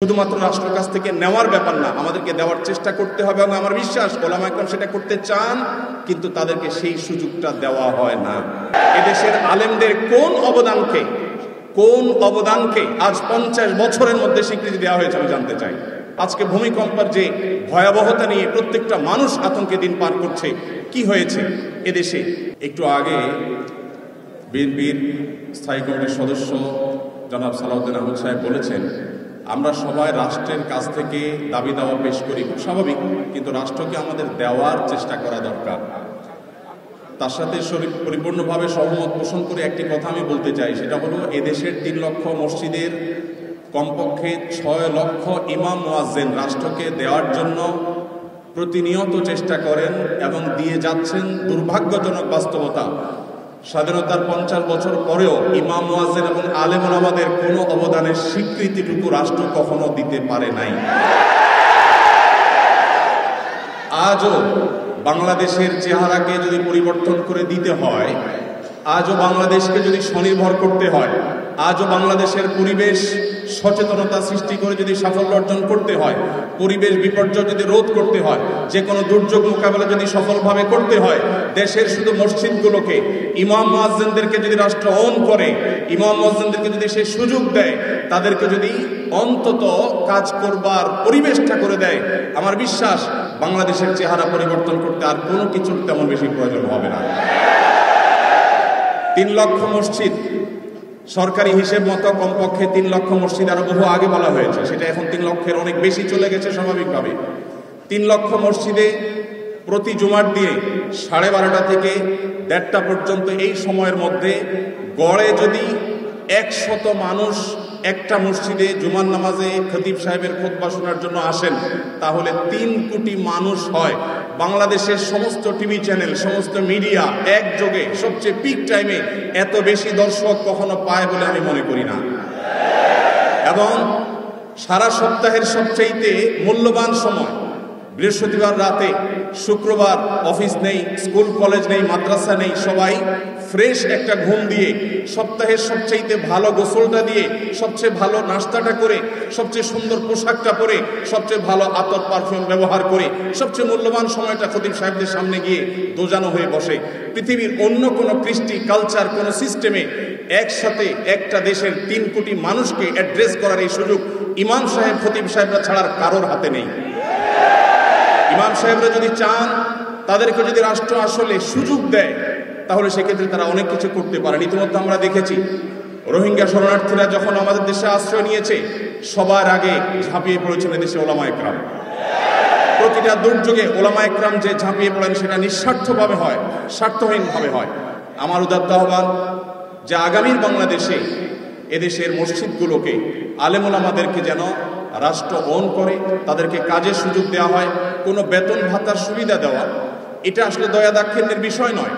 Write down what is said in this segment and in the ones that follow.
শুধুমাত্র রাষ্ট্রের কাছ থেকে নেওয়ার ব্যাপার না, আমাদেরকে দেওয়ার চেষ্টা করতে হবে এবং আমার বিশ্বাস ওলামা একরাম সেটা করতে চান, কিন্তু তাদেরকে সেই সুযোগটা দেওয়া হয় না। এদেশের আলেমদের কোন অবদানকে আজ 50 বছরের মধ্যে স্বীকৃতি দেওয়া হয়েছে আমি জানতে চাই। আজকে ভূমিকম্পের যে ভয়াবহতা নিয়ে প্রত্যেকটা মানুষ আতঙ্কে দিন পার করছে, কি হয়েছে এদেশে? একটু আগে বিএনপির স্থায়ী কমিটির সদস্য জনাব সালাউদ্দিন আহমদ সাহেব বলেছেন, আমরা সবাই রাষ্ট্রের কাছ থেকে দাবি দাওয়া পেশ করি, খুব স্বাভাবিক, কিন্তু রাষ্ট্রকে আমাদের দেওয়ার চেষ্টা করা দরকার। তার সাথে পরিপূর্ণভাবে সহমত পোষণ করে একটি কথা আমি বলতে চাই, সেটা হলো এদেশের 3 লক্ষ মসজিদের কমপক্ষে 6 লক্ষ ইমাম মুয়াজ্জিন রাষ্ট্রকে দেওয়ার জন্য প্রতিনিয়ত চেষ্টা করেন এবং দিয়ে যাচ্ছেন। দুর্ভাগ্যজনক বাস্তবতা, স্বাধীনতার 50 বছর পরেও ইমাম মুয়াজ্জিন এবং আলেম ওলামাদের কোনো অবদানের স্বীকৃতিটুকু রাষ্ট্র কখনো দিতে পারে নাই। আজও বাংলাদেশের চেহারাকে যদি পরিবর্তন করে দিতে হয়, আজও বাংলাদেশকে যদি স্বনির্ভর করতে হয়, আজও বাংলাদেশের পরিবেশ সচেতনতা সৃষ্টি করে যদি সাফল্য অর্জন করতে হয়, পরিবেশ বিপর্যয় যদি রোধ করতে হয়, যে কোনো দুর্যোগ মোকাবেলা যদি সফলভাবে করতে হয়, দেশের শুধু মসজিদগুলোকে ইমাম মুয়াজ্জিনদেরকে যদি রাষ্ট্র অন করে, ইমাম মুয়াজ্জিনদেরকে যদি সে সুযোগ দেয়, তাদেরকে যদি অন্তত কাজ করবার পরিবেশটা করে দেয়, আমার বিশ্বাস বাংলাদেশের চেহারা পরিবর্তন করতে আর কোনো কিছুর তেমন বেশি প্রয়োজন হবে না। 3 লক্ষ মসজিদ, সরকারি হিসেব মতো কমপক্ষে 3 লক্ষ মসজিদ, আরো বহু আগে বলা হয়েছে, সেটা এখন 3 লক্ষের অনেক বেশি চলে গেছে স্বাভাবিকভাবে। 3 লক্ষ মসজিদে প্রতি জুমার দিয়ে 12:30 থেকে 1:30 পর্যন্ত এই সময়ের মধ্যে গড়ে যদি 100 মানুষ একটা মসজিদে জুমার নামাজে খতিব সাহেবের খুতবা শোনার জন্য আসেন, তাহলে 3 কোটি মানুষ হয়। বাংলাদেশের সমস্ত টিভি চ্যানেল, সমস্ত মিডিয়া একযোগে সবচেয়ে পিক টাইমে এত বেশি দর্শক কখনো পায় বলে আমি মনে করি না। এবং সারা সপ্তাহের সবচাইতে মূল্যবান সময় বৃহস্পতিবার রাতে, শুক্রবার অফিস নেই, স্কুল কলেজ নেই, মাদ্রাসা নেই, সবাই ফ্রেশ একটা ঘুম দিয়ে, সপ্তাহের সবচাইতে ভালো গোসলটা দিয়ে, সবচেয়ে ভালো নাস্তাটা করে, সবচেয়ে সুন্দর পোশাকটা পরে, সবচেয়ে ভালো আতর পারফিউম ব্যবহার করে, সবচেয়ে মূল্যবান সময়টা খতিব সাহেবদের সামনে গিয়ে দোজানো হয়ে বসে। পৃথিবীর অন্য কোনো কৃষ্টি, কালচার, কোনো সিস্টেমে একসাথে একটা দেশের 3 কোটি মানুষকে অ্যাড্রেস করার এই সুযোগ ইমাম সাহেব, খতিব সাহেবরা ছাড়ার কারোর হাতে নেই। ইমাম সাহেবরা যদি চান, তাদেরকে যদি রাষ্ট্র আসলে সুযোগ দেয়, তাহলে সেক্ষেত্রে তারা অনেক কিছু করতে পারেন। ইতিমধ্যে আমরা দেখেছি রোহিঙ্গা শরণার্থীরা যখন আমাদের দেশে আশ্রয় নিয়েছে, সবার আগে ঝাঁপিয়ে পড়েছেন এদেশে ওলামা একরাম। প্রতিটা দুর্যোগে ওলামা একরাম যে ঝাঁপিয়ে পড়েন, সেটা নিঃস্বার্থভাবে হয়, স্বার্থহীনভাবে হয়। আমার উদাত্ত আহ্বান যে আগামীর বাংলাদেশে এদেশের মসজিদগুলোকে, আলেম ওলামাদেরকে যেন রাষ্ট্র অন করে, তাদেরকে কাজের সুযোগ দেওয়া হয়। কোনো বেতন ভাতার সুবিধা দেওয়া, এটা আসলে দয়া দাক্ষিণ্যের বিষয় নয়।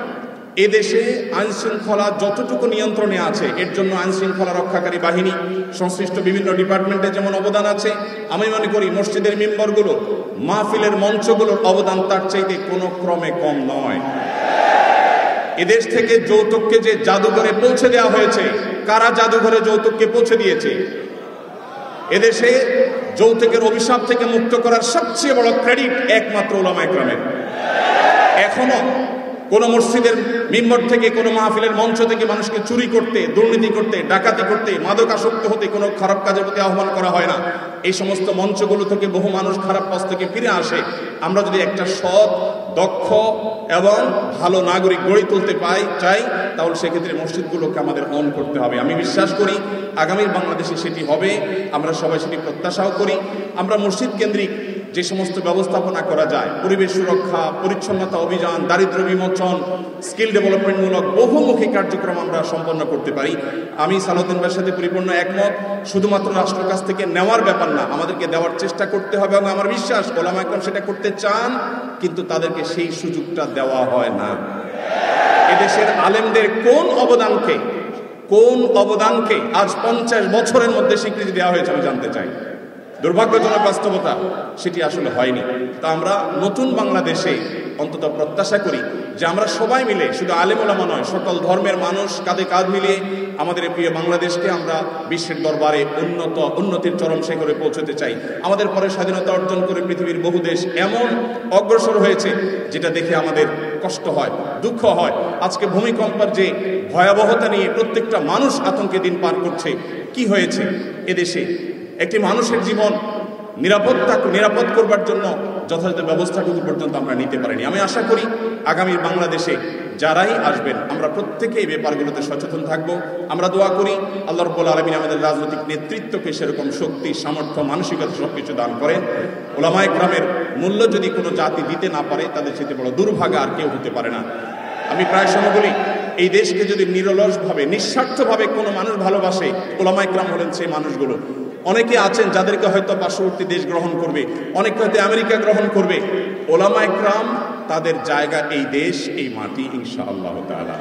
এদেশে আইন শৃঙ্খলা যতটুকু নিয়ন্ত্রণে আছে, এর জন্য আইন শৃঙ্খলা রক্ষাকারী বাহিনী, সংশ্লিষ্ট বিভিন্ন ডিপার্টমেন্টের যেমন অবদান আছে, আমি মনে করি মসজিদের মিম্বরগুলো, মাহফিলের মঞ্চগুলোর অবদান তার চাইতে কোনো ক্রমে কম নয়। এদেশ থেকে যৌতুককে যে জাদুঘরে পৌঁছে দেওয়া হয়েছে, কারা জাদুঘরে যৌতুককে পৌঁছে দিয়েছে? এদেশে যৌতুকের অভিশাপ থেকে মুক্ত করার সবচেয়ে বড় ক্রেডিট একমাত্র ওলামা একরামের। এখনো কোন মসজিদের মিম্বর থেকে, কোনো মাহফিলের মঞ্চ থেকে মানুষকে চুরি করতে, দুর্নীতি করতে, ডাকাতি করতে, মাদকাসক্ত হতে, কোনো খারাপ কাজের প্রতি আহ্বান করা হয় না। এই সমস্ত মঞ্চগুলো থেকে বহু মানুষ খারাপ পথ থেকে ফিরে আসে। আমরা যদি একটা সৎ, দক্ষ এবং ভালো নাগরিক গড়ে তুলতে চাই, তাহলে সেক্ষেত্রে মসজিদগুলোকে আমাদের অন করতে হবে। আমি বিশ্বাস করি আগামীর বাংলাদেশে সেটি হবে, আমরা সবাই সেটি প্রত্যাশাও করি। আমরা মসজিদ কেন্দ্রিক যে সমস্ত ব্যবস্থাপনা করা যায়, পরিবেশ সুরক্ষা, পরিচ্ছন্নতা অভিযান, দারিদ্র্য বিমোচন, স্কিল ডেভেলপমেন্টমূলক বহুমুখী কার্যক্রম আমরা সম্পন্ন করতে পারি। আমি সালাউদ্দিন ভাইয়ের সাথে পরিপূর্ণ একমত। শুধুমাত্র রাষ্ট্রের কাছ থেকে নেওয়ার ব্যাপার না, আমাদেরকে দেওয়ার চেষ্টা করতে হবে এবং আমার বিশ্বাস ওলামা একরাম সেটা করতে চান, কিন্তু তাদেরকে সেই সুযোগটা দেওয়া হয় না। এদেশের আলেমদের কোন অবদানকে আজ 50 বছরের মধ্যে স্বীকৃতি দেওয়া হয়েছে আমি জানতে চাই। দুর্ভাগ্যজনক বাস্তবতা, সেটি আসলে হয়নি। তা আমরা নতুন বাংলাদেশে অন্তত প্রত্যাশা করি যে আমরা সবাই মিলে, শুধু আলেম ওলামা নয়, সকল ধর্মের মানুষ কাঁধে কাঁধ মিলিয়ে আমাদের প্রিয় বাংলাদেশকে আমরা বিশ্বের দরবারে উন্নতির চরম শিখরে পৌঁছতে চাই। আমাদের পরে স্বাধীনতা অর্জন করে পৃথিবীর বহু দেশ এমন অগ্রসর হয়েছে যেটা দেখে আমাদের কষ্ট হয়, দুঃখ হয়। আজকে ভূমিকম্পের যে ভয়াবহতা নিয়ে প্রত্যেকটা মানুষ আতঙ্কে দিন পার করছে, কি হয়েছে এদেশে? একটি মানুষের জীবন নিরাপদ করবার জন্য যথাযথ ব্যবস্থাটুকু পর্যন্ত আমরা নিতে পারিনি। আমি আশা করি আগামী বাংলাদেশে যারাই আসবেন আমরা প্রত্যেকেই এই ব্যাপারগুলোতে সচেতন থাকব। আমরা দোয়া করি আল্লাহ রাব্বুল আলামিন আমাদের রাজনৈতিক নেতৃত্বকে সেরকম শক্তি, সামর্থ্য, মানসিকতা সবকিছু দান করেন। উলামায়ে কেরামের মূল্য যদি কোনো জাতি দিতে না পারে তাদের চেয়ে বড় দুর্ভাগা আর কেউ হতে পারে না। আমি প্রায় সময় বলি, এই দেশকে যদি নিরলসভাবে, নিঃস্বার্থভাবে কোনো মানুষ ভালোবাসে, উলামায়ে কেরাম হলেন সেই মানুষগুলো। অনেকে আছেন যাদেরকে হয়তো পার্শ্ববর্তী দেশ গ্রহণ করবে, অনেকে হয়তো আমেরিকা গ্রহণ করবে। উলামায়ে কেরাম তাদের জায়গা এই দেশ, এই মাটি, ইনশাআল্লাহ তাআলা।